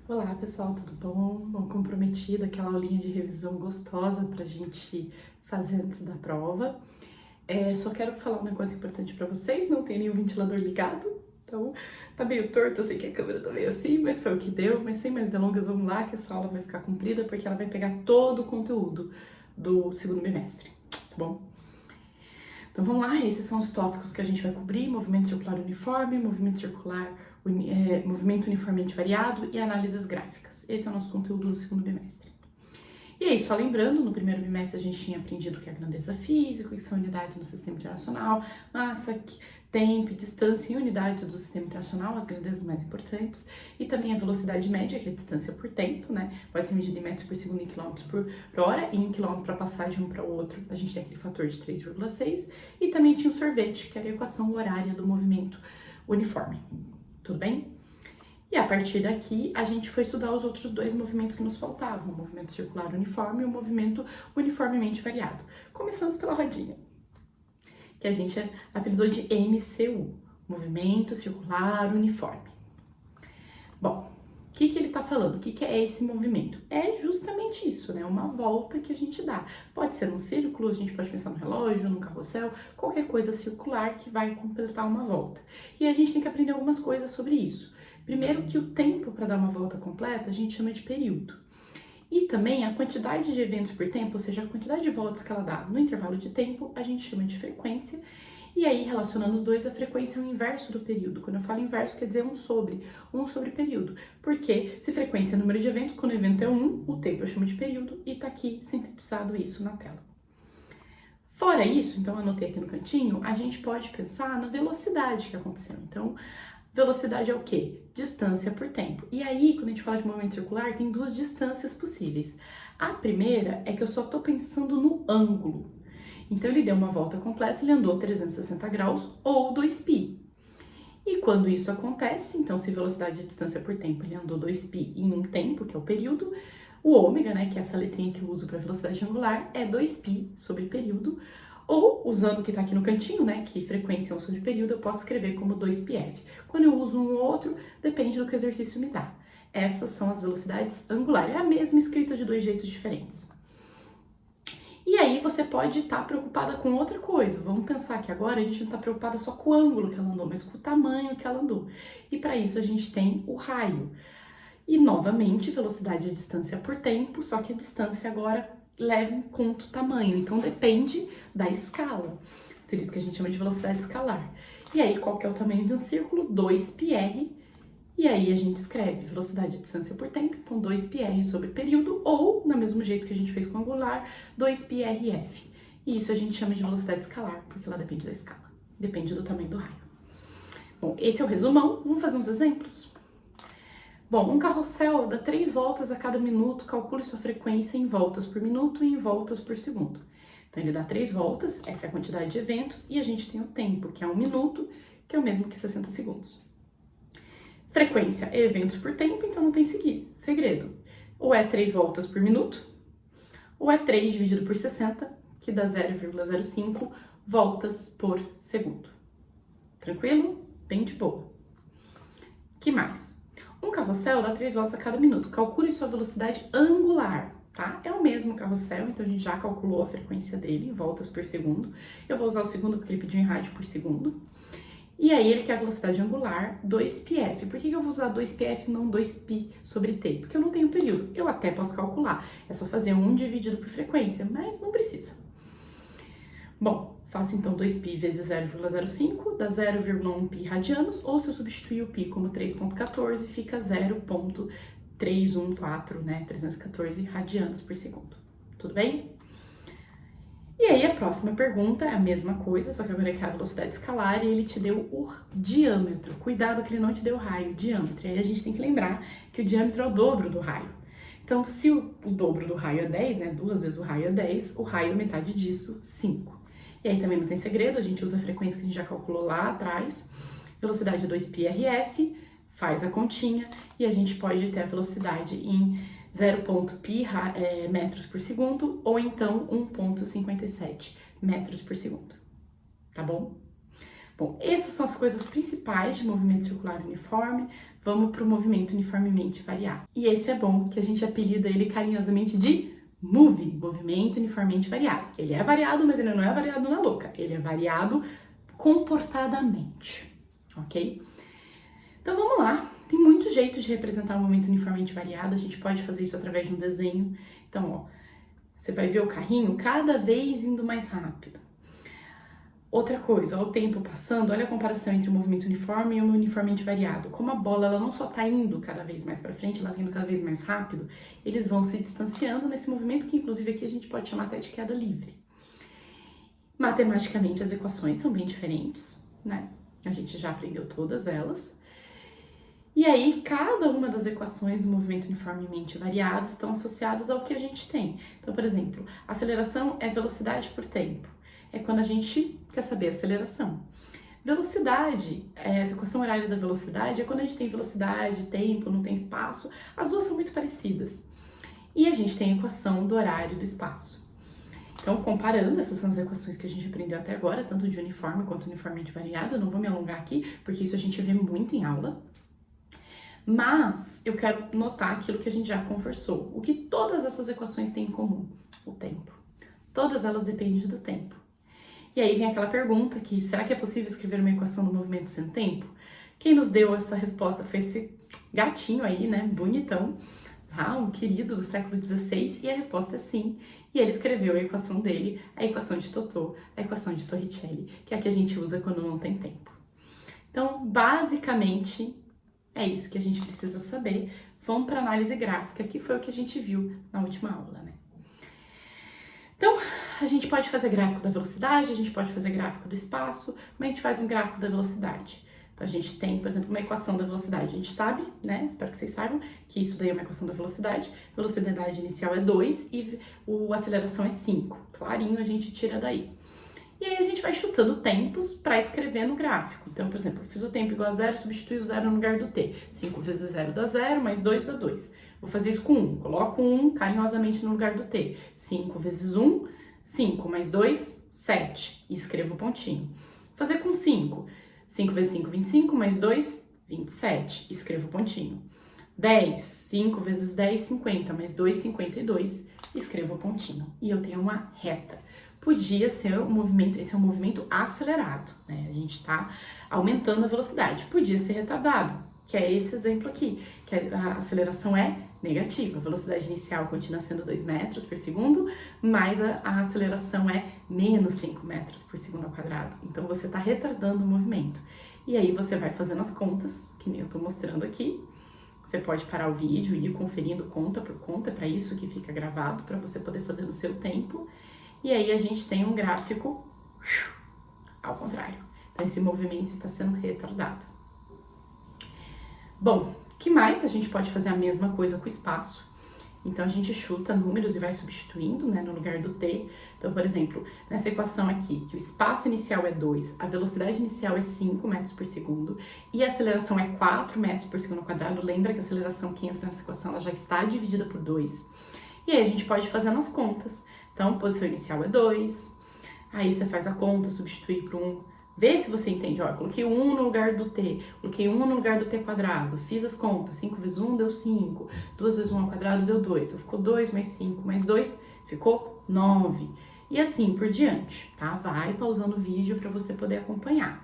Olá pessoal, tudo bom? Bom, comprometida, aquela aulinha de revisão gostosa pra gente fazer antes da prova. Só quero falar um negócio importante pra vocês, não tem nenhum ventilador ligado, então tá meio torto, eu sei que a câmera tá meio assim, mas foi o que deu. Mas sem mais delongas, vamos lá, que essa aula vai ficar comprida, porque ela vai pegar todo o conteúdo do segundo bimestre, tá bom? Então vamos lá, esses são os tópicos que a gente vai cobrir: movimento circular uniforme, movimento circular, movimento uniformemente variado e análises gráficas. Esse é o nosso conteúdo do segundo bimestre. E aí, só lembrando, no primeiro bimestre a gente tinha aprendido o que é grandeza física, o que são unidades no sistema internacional, massa, tempo, distância e unidades do sistema internacional, as grandezas mais importantes, e também a velocidade média, que é a distância por tempo, né? Pode ser medida em metros por segundo, em quilômetros por hora, e em quilômetro para passar de um para o outro, a gente tem aquele fator de 3,6, e também tinha o sorvete, que era a equação horária do movimento uniforme. Tudo bem? E a partir daqui, a gente foi estudar os outros dois movimentos que nos faltavam, o movimento circular uniforme e o movimento uniformemente variado. Começamos pela rodinha, que a gente apelidou de MCU, movimento circular uniforme. Bom, o que ele está falando? O que é esse movimento? É justamente isso, né? Uma volta que a gente dá. Pode ser num círculo, a gente pode pensar no relógio, no carrossel, qualquer coisa circular que vai completar uma volta. E a gente tem que aprender algumas coisas sobre isso. Primeiro, que o tempo para dar uma volta completa a gente chama de período. E também a quantidade de eventos por tempo, ou seja, a quantidade de voltas que ela dá no intervalo de tempo, a gente chama de frequência. E aí, relacionando os dois, a frequência é o inverso do período. Quando eu falo inverso, quer dizer um sobre período. Porque se frequência é número de eventos, quando o evento é 1, o tempo eu chamo de período, e tá aqui sintetizado isso na tela. Fora isso, então eu anotei aqui no cantinho, a gente pode pensar na velocidade que aconteceu. Então, velocidade é o quê? Distância por tempo. E aí, quando a gente fala de movimento circular, tem duas distâncias possíveis. A primeira é que eu só estou pensando no ângulo. Então, ele deu uma volta completa, ele andou 360 graus ou 2π. E quando isso acontece, então, se velocidade é distância por tempo, ele andou 2π em um tempo, que é o período, o ômega, né, que é essa letrinha que eu uso para velocidade angular, é 2π sobre período. Ou, usando o que está aqui no cantinho, né, que frequência é um sobre período, eu posso escrever como 2πf. Quando eu uso um ou outro, depende do que o exercício me dá. Essas são as velocidades angulares. É a mesma escrita de dois jeitos diferentes. E aí você pode estar preocupada com outra coisa. Vamos pensar que agora a gente não está preocupada só com o ângulo que ela andou, mas com o tamanho que ela andou. E para isso a gente tem o raio. E novamente, velocidade é distância por tempo, só que a distância agora leva em conta o tamanho, então depende da escala. Por isso que a gente chama de velocidade escalar. E aí, qual que é o tamanho de um círculo? 2πr. E aí a gente escreve velocidade é distância por tempo, então 2πr sobre período, ou, no mesmo jeito que a gente fez com o angular, 2πrf. E isso a gente chama de velocidade escalar, porque ela depende da escala, depende do tamanho do raio. Bom, esse é o resumão, vamos fazer uns exemplos? Bom, um carrossel dá 3 voltas a cada minuto, calcule sua frequência em voltas por minuto e em voltas por segundo. Então, ele dá 3 voltas, essa é a quantidade de eventos, e a gente tem o tempo, que é 1 minuto, que é o mesmo que 60 segundos. Frequência é eventos por tempo, então não tem segredo. Ou é 3 voltas por minuto, ou é 3 dividido por 60, que dá 0,05 voltas por segundo. Tranquilo? Bem de boa. Que mais? Um carrossel dá 3 voltas a cada minuto. Calcule sua velocidade angular, tá? É o mesmo carrossel, então a gente já calculou a frequência dele em voltas por segundo. Eu vou usar o segundo porque ele pediu em rádio por segundo. E aí ele quer a velocidade angular 2πf. Por que eu vou usar 2πf e não 2π sobre t? Porque eu não tenho período. Eu até posso calcular. É só fazer 1 dividido por frequência, mas não precisa. Bom, faço então 2π vezes 0,05, dá 0,1π radianos, ou se eu substituir o π como 3,14, fica 0,314, né, 314 radianos por segundo. Tudo bem? E aí a próxima pergunta é a mesma coisa, só que agora é a velocidade escalar e ele te deu o diâmetro. Cuidado que ele não te deu o raio, o diâmetro. E aí a gente tem que lembrar que o diâmetro é o dobro do raio. Então, se o dobro do raio é 10, né, 2 vezes o raio é 10, o raio é metade disso, 5. E aí também não tem segredo, a gente usa a frequência que a gente já calculou lá atrás. Velocidade é 2πrf, faz a continha e a gente pode ter a velocidade em 0,π metros por segundo ou então 1,57 metros por segundo. Tá bom? Bom, essas são as coisas principais de movimento circular uniforme. Vamos para o movimento uniformemente variado. E esse é bom, que a gente apelida ele carinhosamente de MUVI, movimento uniformemente variado. Ele é variado, mas ele não é variado na louca. Ele é variado comportadamente, ok? Então vamos lá. Tem muitos jeitos de representar o movimento uniformemente variado. A gente pode fazer isso através de um desenho. Então, ó, você vai ver o carrinho cada vez indo mais rápido. Outra coisa, ó, o tempo passando, olha a comparação entre o movimento uniforme e o uniformemente variado. Como a bola ela não só está indo cada vez mais para frente, ela está indo cada vez mais rápido, eles vão se distanciando nesse movimento que inclusive aqui a gente pode chamar até de queda livre. Matematicamente as equações são bem diferentes, né? A gente já aprendeu todas elas. E aí, cada uma das equações do movimento uniformemente variado estão associadas ao que a gente tem. Então, por exemplo, aceleração é velocidade por tempo. É quando a gente quer saber a aceleração. Velocidade, essa equação horária da velocidade, é quando a gente tem velocidade, tempo, não tem espaço. As duas são muito parecidas. E a gente tem a equação do horário e do espaço. Então, comparando, essas são as equações que a gente aprendeu até agora, tanto de uniforme quanto uniformemente variado. Eu não vou me alongar aqui, porque isso a gente vê muito em aula. Mas eu quero notar aquilo que a gente já conversou. O que todas essas equações têm em comum? O tempo. Todas elas dependem do tempo. E aí vem aquela pergunta que, será que é possível escrever uma equação do movimento sem tempo? Quem nos deu essa resposta foi esse gatinho aí, né, bonitão, um querido do século XVI, e a resposta é sim. E ele escreveu a equação dele, a equação de Totò, a equação de Torricelli, que é a que a gente usa quando não tem tempo. Então, basicamente, é isso que a gente precisa saber. Vamos para análise gráfica, que foi o que a gente viu na última aula, né? Então, a gente pode fazer gráfico da velocidade, a gente pode fazer gráfico do espaço. Como é que a gente faz um gráfico da velocidade? Então, a gente tem, por exemplo, uma equação da velocidade. A gente sabe, né? Espero que vocês saibam que isso daí é uma equação da velocidade. Velocidade inicial é 2 e a aceleração é 5. Clarinho, a gente tira daí. E aí a gente vai chutando tempos para escrever no gráfico. Então, por exemplo, eu fiz o tempo igual a 0, substitui o 0 no lugar do t. 5 vezes 0 dá 0, mais 2 dá 2. Vou fazer isso com 1. Coloco 1 carinhosamente no lugar do t. 5 vezes 1, 5 mais 2, 7. E escrevo o pontinho. Vou fazer com 5. 5 vezes 5, 25, mais 2, 27. Escrevo o pontinho. 10. 5 vezes 10, 50, mais 2, 52. Escrevo o pontinho. E eu tenho uma reta. Podia ser um movimento, esse é um movimento acelerado, né? A gente está aumentando a velocidade. Podia ser retardado, que é esse exemplo aqui, que a aceleração é negativa. A velocidade inicial continua sendo 2 metros por segundo, mas a aceleração é menos 5 metros por segundo ao quadrado. Então, você está retardando o movimento. E aí, você vai fazendo as contas, que nem eu estou mostrando aqui. Você pode parar o vídeo e ir conferindo conta por conta, é para isso que fica gravado, para você poder fazer no seu tempo. E aí a gente tem um gráfico ao contrário. Então esse movimento está sendo retardado. Bom, que mais? A gente pode fazer a mesma coisa com o espaço. Então a gente chuta números e vai substituindo, né, no lugar do t. Então, por exemplo, nessa equação aqui, que o espaço inicial é 2, a velocidade inicial é 5 metros por segundo e a aceleração é 4 metros por segundo ao quadrado. Lembra que a aceleração que entra nessa equação ela já está dividida por 2. E aí a gente pode fazer as contas. Então, posição inicial é 2, aí você faz a conta, substitui por 1, vê se você entende, ó, coloquei 1 no lugar do t, coloquei 1 no lugar do t quadrado, fiz as contas, 5 vezes 1 deu 5, 2 vezes 1 ao quadrado deu 2, então ficou 2 mais 5 mais 2, ficou 9, e assim por diante, tá? Vai pausando o vídeo para você poder acompanhar.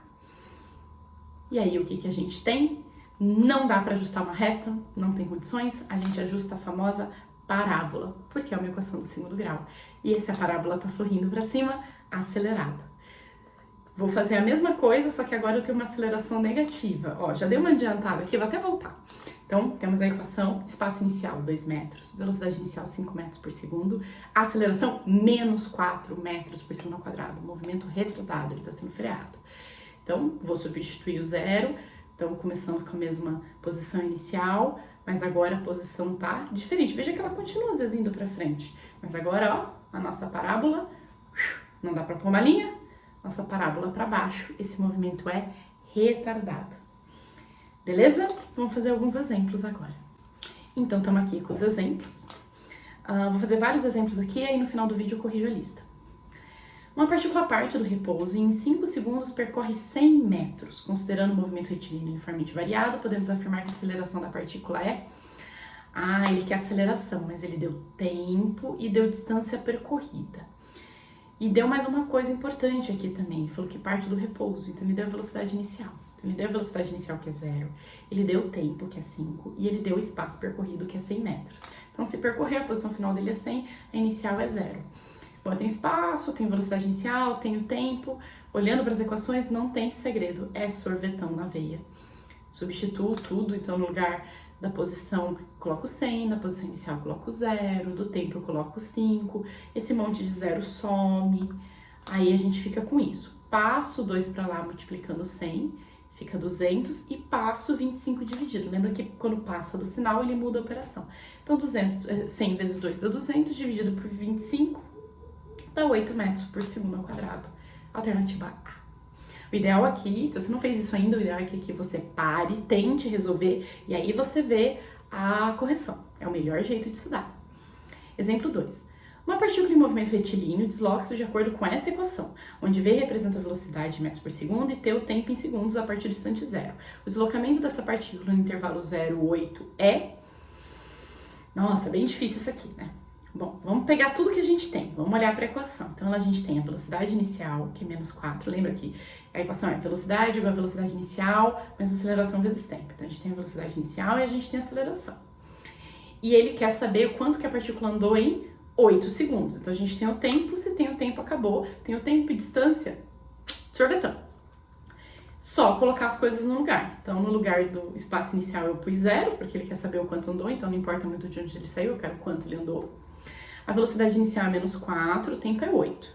E aí, o que a gente tem? Não dá para ajustar uma reta, não tem condições, a gente ajusta a famosa parábola, porque é uma equação do segundo grau. E essa parábola tá sorrindo para cima, acelerado. Vou fazer a mesma coisa, só que agora eu tenho uma aceleração negativa. Ó, já dei uma adiantada aqui, vou até voltar. Então, temos a equação, espaço inicial 2 metros, velocidade inicial 5 metros por segundo, aceleração menos 4 metros por segundo ao quadrado, movimento retardado, ele está sendo freado. Então, vou substituir o 0, então começamos com a mesma posição inicial, mas agora a posição tá diferente. Veja que ela continua às vezes indo para frente. Mas agora, ó, a nossa parábola, não dá para pôr uma linha, nossa parábola para baixo, esse movimento é retardado. Beleza? Vamos fazer alguns exemplos agora. Então, estamos aqui com os exemplos. Vou fazer vários exemplos aqui, aí no final do vídeo eu corrijo a lista. Uma partícula parte do repouso e em 5 segundos percorre 100 metros. Considerando o movimento retilíneo uniformemente variado, podemos afirmar que a aceleração da partícula é... ele quer aceleração, mas ele deu tempo e deu distância percorrida. E deu mais uma coisa importante aqui também, ele falou que parte do repouso, então ele deu a velocidade inicial. Então ele deu a velocidade inicial, que é 0, ele deu o tempo, que é 5, e ele deu o espaço percorrido, que é 100 metros. Então se percorrer, a posição final dele é 100, a inicial é 0. Bom, eu tenho espaço, tenho velocidade inicial, tenho tempo. Olhando para as equações, não tem segredo, é sorvetão na veia. Substituo tudo, então no lugar da posição coloco 100, na posição inicial coloco 0, do tempo eu coloco 5, esse monte de 0 some, aí a gente fica com isso. Passo 2 para lá multiplicando 100, fica 200 e passo 25 dividido. Lembra que quando passa do sinal ele muda a operação. Então 100 vezes 2 dá 200, dividido por 25, dá 8 metros por segundo ao quadrado. Alternativa A. O ideal aqui, se você não fez isso ainda, o ideal é que você pare, tente resolver e aí você vê a correção. É o melhor jeito de estudar. Exemplo 2. Uma partícula em movimento retilíneo desloca-se de acordo com essa equação, onde V representa a velocidade em metros por segundo e T o tempo em segundos a partir do instante 0. O deslocamento dessa partícula no intervalo 0, 8 é... Nossa, bem difícil isso aqui, né? Bom, vamos pegar tudo que a gente tem, vamos olhar para a equação. Então, a gente tem a velocidade inicial, que é menos 4, lembra que a equação é velocidade igual a velocidade inicial, mais aceleração vezes tempo. Então, a gente tem a velocidade inicial e a gente tem a aceleração. E ele quer saber quanto que a partícula andou em 8 segundos. Então, a gente tem o tempo, se tem o tempo, acabou. Tem o tempo e distância, sorvetão. Só colocar as coisas no lugar. Então, no lugar do espaço inicial eu pus 0, porque ele quer saber o quanto andou, então não importa muito de onde ele saiu, eu quero quanto ele andou. A velocidade inicial é menos 4, o tempo é 8.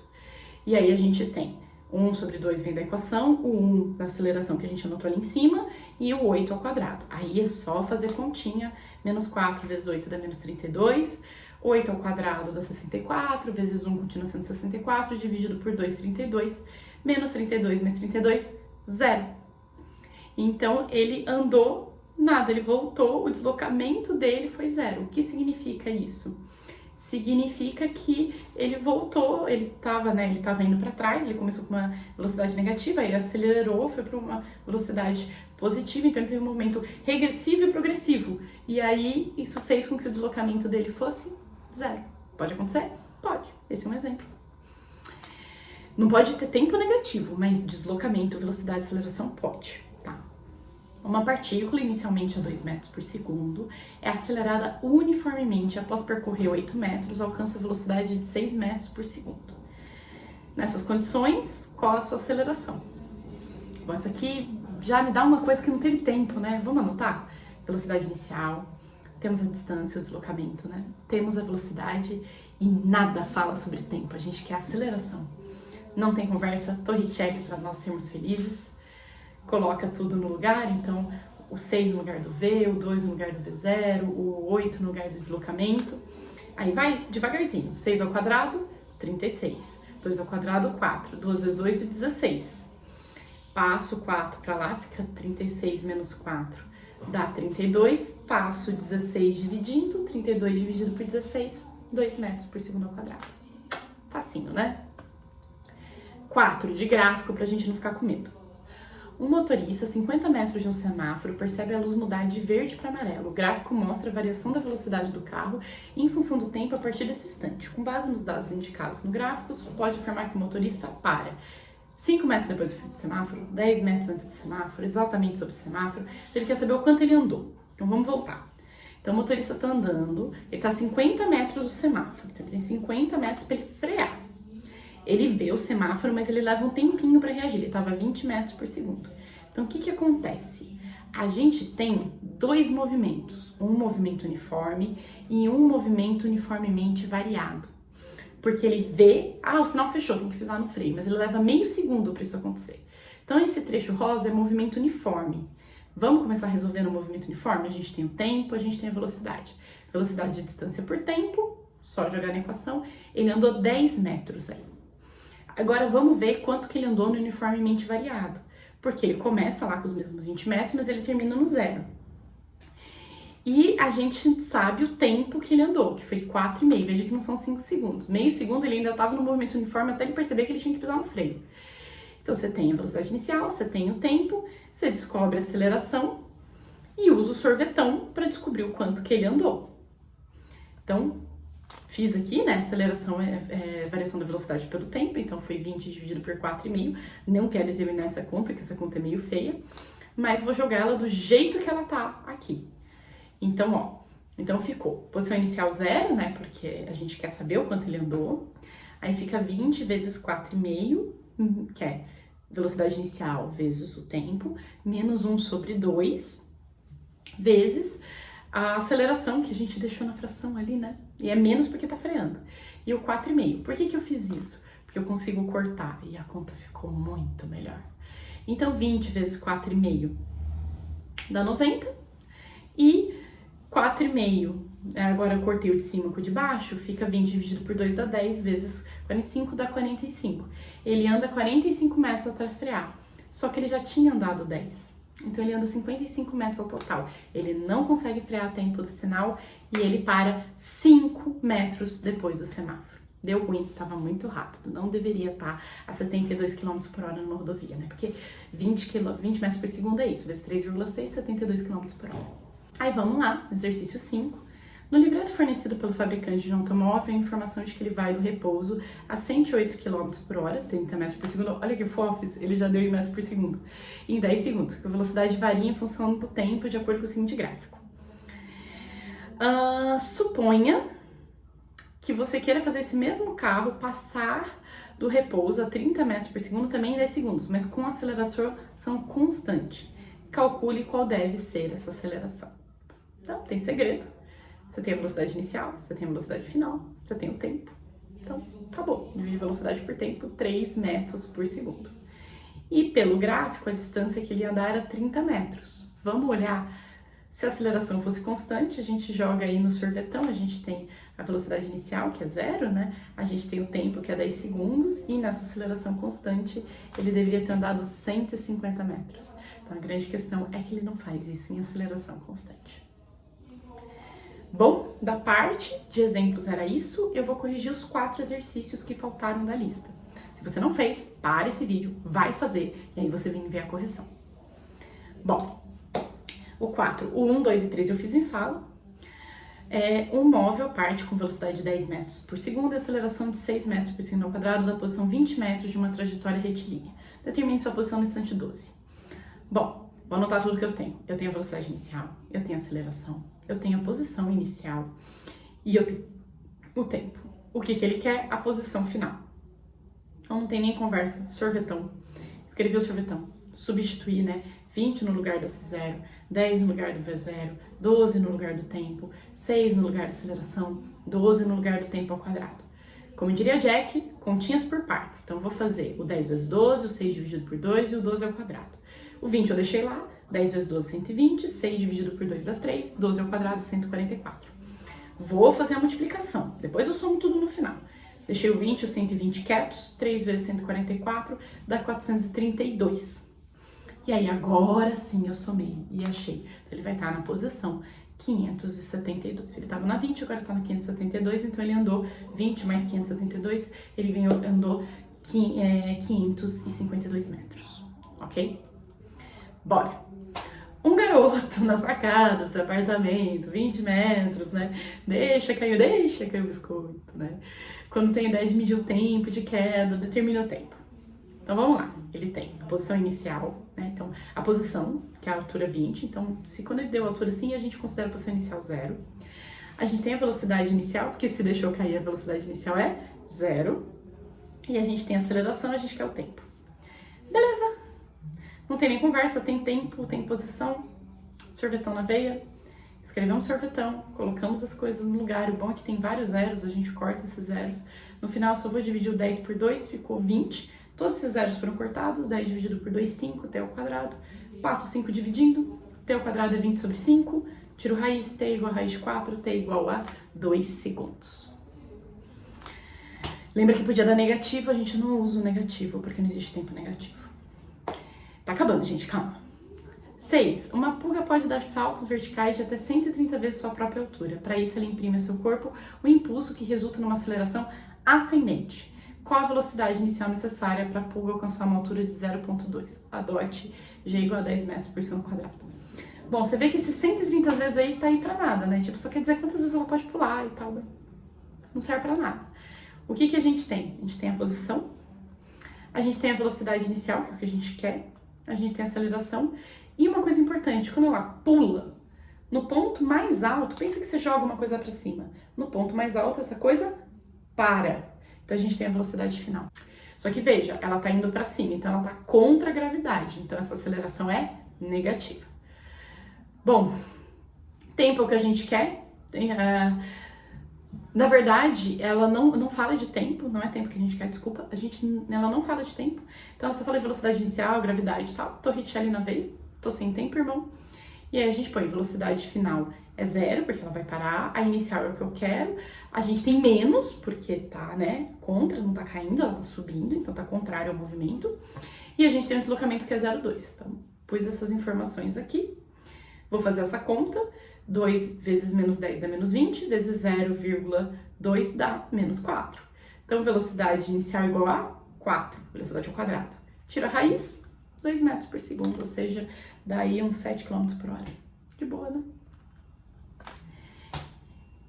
E aí a gente tem 1 sobre 2 vem da equação, o 1 da aceleração que a gente anotou ali em cima e o 8 ao quadrado. Aí é só fazer continha, menos 4 vezes 8 dá menos 32, 8 ao quadrado dá 64, vezes 1 continua sendo 64, dividido por 2, 32, menos 32 mais 32, 0. Então ele andou nada, ele voltou, o deslocamento dele foi 0. O que significa isso? Significa que ele voltou, ele estava indo para trás, ele começou com uma velocidade negativa e acelerou, foi para uma velocidade positiva, então ele teve um movimento regressivo e progressivo. E aí isso fez com que o deslocamento dele fosse 0. Pode acontecer? Pode. Esse é um exemplo. Não pode ter tempo negativo, mas deslocamento, velocidade e aceleração pode, tá? Uma partícula, inicialmente a 2 metros por segundo, é acelerada uniformemente após percorrer 8 metros, alcança a velocidade de 6 metros por segundo. Nessas condições, qual a sua aceleração? Bom, essa aqui já me dá uma coisa que não teve tempo, né? Vamos anotar? Velocidade inicial, temos a distância, o deslocamento, né? Temos a velocidade e nada fala sobre tempo, a gente quer aceleração. Não tem conversa, Torricelli para nós sermos felizes. Coloca tudo no lugar, então o 6 no lugar do V, o 2 no lugar do V0, o 8 no lugar do deslocamento. Aí vai devagarzinho, 6 ao quadrado, 36. 2 ao quadrado, 4. 2 vezes 8, 16. Passo 4 para lá, fica 36 menos 4, dá 32. Passo 16 dividindo, 32 dividido por 16, 2 metros por segundo ao quadrado. Facinho, né? 4 de gráfico pra gente não ficar com medo. Um motorista a 50 metros de um semáforo percebe a luz mudar de verde para amarelo. O gráfico mostra a variação da velocidade do carro em função do tempo a partir desse instante. Com base nos dados indicados no gráfico, pode afirmar que o motorista para 5 metros depois do semáforo, 10 metros antes do semáforo, exatamente sobre o semáforo. Ele quer saber o quanto ele andou. Então vamos voltar. Então o motorista está andando, ele está a 50 metros do semáforo, então ele tem 50 metros para ele frear. Ele vê o semáforo, mas ele leva um tempinho para reagir, ele estava a 20 metros por segundo. Então, o que acontece? A gente tem dois movimentos, um movimento uniforme e um movimento uniformemente variado. Porque ele vê, o sinal fechou, tem que pisar no freio, mas ele leva meio segundo para isso acontecer. Então, esse trecho rosa é movimento uniforme. Vamos começar a resolver no movimento uniforme? A gente tem o tempo, a gente tem a velocidade. Velocidade é distância por tempo, só jogar na equação, ele andou 10 metros aí. Agora vamos ver quanto que ele andou no uniformemente variado. Porque ele começa lá com os mesmos 20 metros, mas ele termina no 0. E a gente sabe o tempo que ele andou, que foi 4,5. Veja que não são 5 segundos. Meio segundo ele ainda estava no movimento uniforme até ele perceber que ele tinha que pisar no freio. Então você tem a velocidade inicial, você tem o tempo, você descobre a aceleração e usa o sorvetão para descobrir o quanto que ele andou. Então, fiz aqui, né? Aceleração é variação da velocidade pelo tempo, então foi 20 dividido por 4,5. Não quero determinar essa conta, que essa conta é meio feia, mas vou jogar ela do jeito que ela tá aqui. Então, ó, então ficou posição inicial 0, né? Porque a gente quer saber o quanto ele andou. Aí fica 20 vezes 4,5, que é velocidade inicial vezes o tempo, menos 1 sobre 2, vezes a aceleração que a gente deixou na fração ali, né? E é menos porque tá freando. E o 4,5. Por que eu fiz isso? Porque eu consigo cortar e a conta ficou muito melhor. Então, 20 vezes 4,5 dá 90. E 4,5, agora eu cortei o de cima com o de baixo, fica 20 dividido por 2 dá 10, vezes 45 dá 45. Ele anda 45 metros até frear, só que ele já tinha andado 10. Então ele anda 55 metros ao total. Ele não consegue frear a tempo do sinal e ele para 5 metros depois do semáforo. Deu ruim, tava muito rápido. Não deveria estar a 72 km por hora numa rodovia, né? Porque 20 metros por segundo é isso, vezes 3,6, 72 km por hora. Aí vamos lá, exercício 5. No livreto fornecido pelo fabricante de um automóvel, a informação de que ele vai do repouso a 108 km por hora, 30 metros por segundo. Olha que fofos, ele já deu em metros por segundo. Em 10 segundos, a velocidade varia em função do tempo, de acordo com o seguinte gráfico. Suponha que você queira fazer esse mesmo carro passar do repouso a 30 metros por segundo também em 10 segundos, mas com aceleração constante. Calcule qual deve ser essa aceleração. Então, tem segredo. Você tem a velocidade inicial, você tem a velocidade final, você tem o tempo. Então, acabou. Divide velocidade por tempo, 3 metros por segundo. E pelo gráfico, a distância que ele ia andar era 30 metros. Vamos olhar se a aceleração fosse constante, a gente joga aí no sorvetão, a gente tem a velocidade inicial, que é 0, né? A gente tem o tempo, que é 10 segundos, e nessa aceleração constante, ele deveria ter andado 150 metros. Então, a grande questão é que ele não faz isso em aceleração constante. Bom, da parte de exemplos era isso, eu vou corrigir os 4 exercícios que faltaram da lista. Se você não fez, para esse vídeo, vai fazer, e aí você vem ver a correção. Bom, o 4, o 1, 2 e 3 eu fiz em sala. Um móvel parte com velocidade de 10 metros por segundo e aceleração de 6 metros por segundo ao quadrado da posição 20 metros de uma trajetória retilínea. Determine sua posição no instante 12. Bom, vou anotar tudo que eu tenho. Eu tenho a velocidade inicial, eu tenho a aceleração, eu tenho a posição inicial e eu tenho o tempo. O que ele quer? A posição final. Então não tem nem conversa. Sorvetão. Escrevi o sorvetão. Substituir, né? 20 no lugar do S0, 10 no lugar do V0, 12 no lugar do tempo, 6 no lugar da aceleração, 12 no lugar do tempo ao quadrado. Como diria Jack, continhas por partes. Então eu vou fazer o 10 vezes 12, o 6 dividido por 2 e o 12 ao quadrado. O 20 eu deixei lá, 10 vezes 12, 120, 6 dividido por 2 dá 3, 12 ao quadrado, 144. Vou fazer a multiplicação, depois eu somo tudo no final. Deixei o 20 e o 120 quietos, 3 vezes 144 dá 432. E aí agora sim eu somei e achei. Então ele vai estar na posição 572. Ele estava na 20, agora está na 572, então ele andou 20 mais 572, ele andou 552 metros, ok? Bora! Um garoto na sacada do seu apartamento, 20 metros, né? Deixa cair o biscoito, né? Quando tem a ideia de medir o tempo de queda, determina o tempo. Então vamos lá, ele tem a posição inicial, né? Então a posição, que é a altura 20, então se quando ele deu a altura assim, a gente considera a posição inicial 0. A gente tem a velocidade inicial, porque se deixou cair a velocidade inicial é 0. E a gente tem a aceleração, a gente quer o tempo. Beleza! Não tem nem conversa, tem tempo, tem posição, sorvetão na veia. Escrevemos sorvetão, colocamos as coisas no lugar. O bom é que tem vários zeros, a gente corta esses zeros. No final eu só vou dividir o 10 por 2, ficou 20. Todos esses zeros foram cortados, 10 dividido por 2, 5, t ao quadrado. Passo 5 dividindo, t ao quadrado é 20 sobre 5. Tiro raiz, t igual a raiz de 4, t igual a 2 segundos. Lembra que podia dar negativo, a gente não usa o negativo, porque não existe tempo negativo. Tá acabando, gente, calma. 6. Uma pulga pode dar saltos verticais de até 130 vezes sua própria altura. Para isso, ela imprime ao seu corpo o impulso que resulta numa aceleração ascendente. Qual a velocidade inicial necessária para a pulga alcançar uma altura de 0,2? Adote G igual a 10 metros por segundo quadrado. Bom, você vê que esses 130 vezes aí tá aí pra nada, né? Tipo, só quer dizer quantas vezes ela pode pular e tal. Não serve pra nada. O que a gente tem? A gente tem a posição, a gente tem a velocidade inicial, que é o que a gente quer, a gente tem a aceleração. E uma coisa importante, quando ela pula, no ponto mais alto, pensa que você joga uma coisa pra cima. No ponto mais alto, essa coisa para. Então a gente tem a velocidade final. Só que veja, ela tá indo pra cima, então ela tá contra a gravidade. Então essa aceleração é negativa. Bom, tempo é o que a gente quer. Na verdade, ela não fala de tempo, não é tempo que a gente quer, desculpa. Ela não fala de tempo. Então ela só fala de velocidade inicial, gravidade e tal. Torricelli na veia. Tô sem tempo, irmão. E aí a gente põe velocidade final é 0, porque ela vai parar. A inicial é o que eu quero. A gente tem menos, porque tá, né, contra, não tá caindo, ela tá subindo, então tá contrário ao movimento. E a gente tem um deslocamento que é 0,2. Então, pus essas informações aqui. Vou fazer essa conta. 2 vezes menos 10 dá menos 20, vezes 0,2 dá menos 4. Então, velocidade inicial igual a 4, velocidade ao quadrado. Tira a raiz, 2 metros por segundo, ou seja, daí uns 7 km por hora. De boa, né?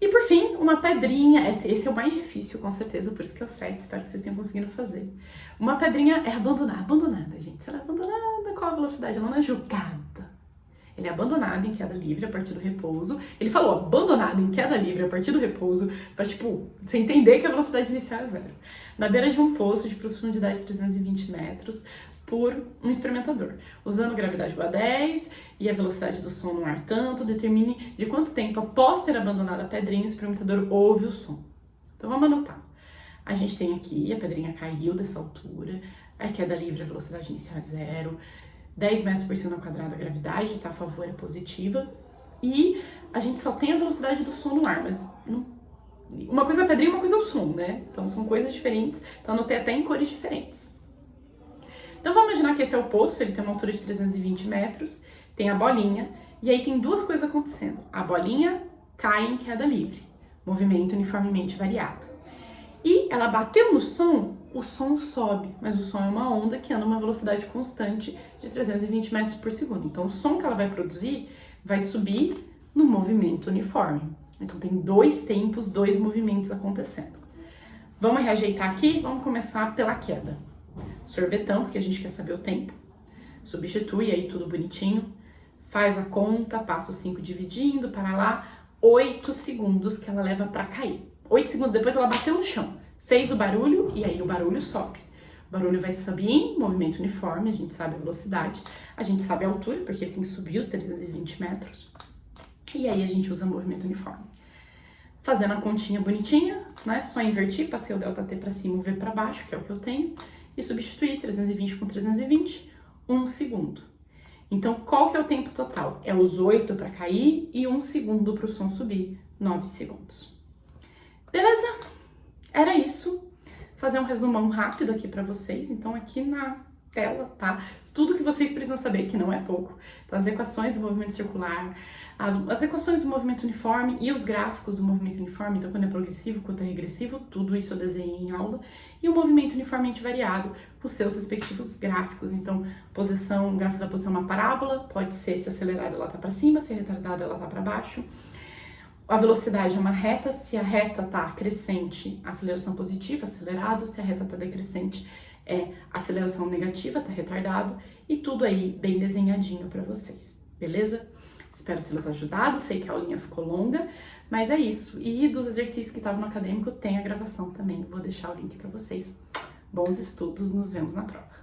E por fim, uma pedrinha, esse é o mais difícil, com certeza, por isso que é o 7, espero que vocês tenham conseguido fazer. Uma pedrinha é abandonada, gente. Se ela é abandonada, qual a velocidade? Ela não é jogada. Ele é abandonado em queda livre a partir do repouso. Ele falou abandonado em queda livre a partir do repouso, pra, tipo, você entender que a velocidade inicial é 0. Na beira de um poço de profundidade de 320 metros por um experimentador. Usando gravidade igual a 10 e a velocidade do som no ar tanto, determine de quanto tempo após ter abandonado a pedrinha o experimentador ouve o som. Então vamos anotar. A gente tem aqui, a pedrinha caiu dessa altura, a queda livre, a velocidade inicial é 0, 10 metros por segundo ao quadrado, a gravidade está a favor, é positiva. E a gente só tem a velocidade do som no ar, mas uma coisa é a pedrinha e uma coisa é o som, né? Então são coisas diferentes, então anotei até em cores diferentes. Então vamos imaginar que esse é o poço, ele tem uma altura de 320 metros, tem a bolinha, e aí tem duas coisas acontecendo. A bolinha cai em queda livre, movimento uniformemente variado. E ela bateu no som, o som sobe, mas o som é uma onda que anda a uma velocidade constante de 320 metros por segundo. Então o som que ela vai produzir vai subir no movimento uniforme. Então tem dois tempos, dois movimentos acontecendo. Vamos reajeitar aqui, vamos começar pela queda. Sorvetão, porque a gente quer saber o tempo. Substitui aí tudo bonitinho. Faz a conta, passa o 5 dividindo, para lá, 8 segundos que ela leva para cair. 8 segundos depois ela bateu no chão, fez o barulho e aí o barulho sobe. O barulho vai subir em movimento uniforme, a gente sabe a velocidade, a gente sabe a altura, porque ele tem que subir os 320 metros. E aí a gente usa movimento uniforme. Fazendo a continha bonitinha, né? Só invertir, passei o ΔT para cima, o V para baixo, que é o que eu tenho, e substituir 320 com 320, 1 segundo. Então, qual que é o tempo total? É os 8 para cair e 1 segundo para o som subir, 9 segundos. Beleza? Era isso. Fazer um resumão rápido aqui para vocês. Então, aqui na tela, tá? Tudo que vocês precisam saber, que não é pouco. Então, as equações do movimento circular, as equações do movimento uniforme e os gráficos do movimento uniforme, então quando é progressivo, quando é regressivo, tudo isso eu desenhei em aula. E o movimento uniformemente variado, com seus respectivos gráficos. Então, posição, gráfico da posição é uma parábola, pode ser se acelerada ela tá para cima, se retardada ela tá para baixo. A velocidade é uma reta, se a reta tá crescente, aceleração positiva, acelerado, se a reta tá decrescente, é aceleração negativa, tá retardado, e tudo aí bem desenhadinho para vocês, beleza? Espero tê-los ajudado, sei que a aulinha ficou longa, mas é isso. E dos exercícios que estavam no acadêmico tem a gravação também, vou deixar o link para vocês. Bons estudos, nos vemos na prova.